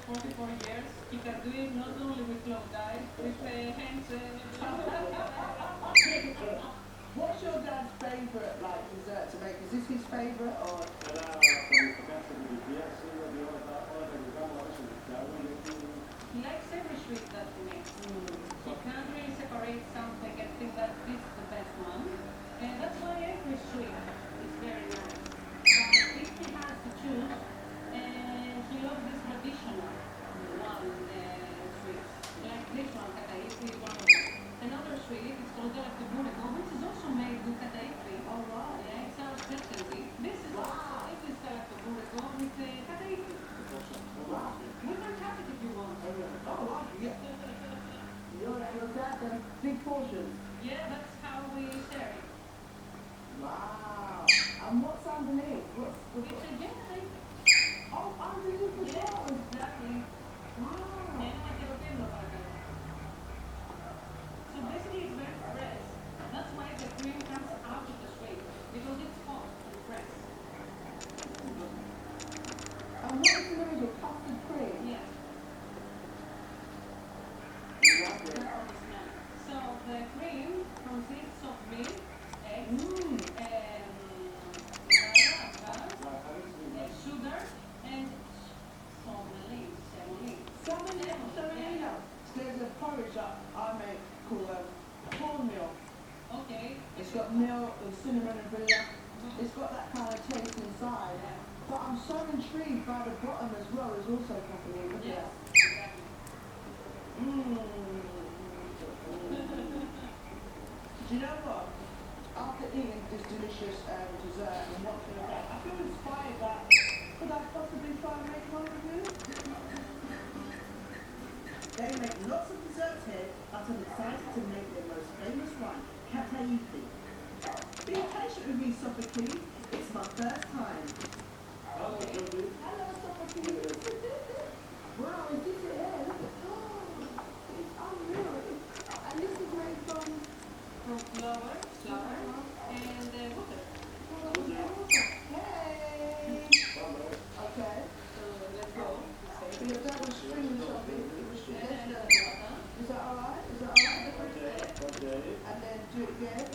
44 years. He can do it not only with closed eyes, with hands. What's your dad's favourite like dessert to make? Is this his favourite or? He likes every sweet that he makes. He can't really separate something and think that this is the best one. And that's why every sweet is very nice. But if he has to choose, he loves this traditional one sweets. Like this one, Kataisi is one of them. Another sweet is called Galactiburgo, which is also made with Kataisi. Oh wow. Yeah, it's our specialty. This is Galactiburgo with Kataisi. Wow. We can have it if you want. Oh wow. Yeah. Your dad then big portions. Yeah, that's how we share it. Wow. And what's underneath? What's It's a jelly. oh underneath the Yes, ball. exactly. Wow. Yeah, I can open the burger. So basically it's very fresh. That's why the cream comes out of the sweet. Because it's hot and fresh. And what is the name of custard cream? Yes. Lovely. That's all the smell. So the cream consists of milk, eggs, sugar, and Semolina. There's a porridge that I make called cornmeal. Okay. It's got milk and cinnamon and vanilla. It's got that kind of taste inside. But I'm so intrigued by the bottom as well. It's also accompanied with Yes, that. exactly. Mmm. Do you know what? After eating this delicious dessert and watching that, I feel inspired that could I possibly try and make one of you? They make lots of desserts here, but I'm excited to make their most famous one, Kataisi. Be patient with me, Sophocles. It's my first time. Hello, Sophocles. Wow, is this it here? Look at it's unreal. And this is made from Flour, and water. Hey! Okay. So let's go. So your dad was streaming something. And Is that alright? Is that alright? And then do it again.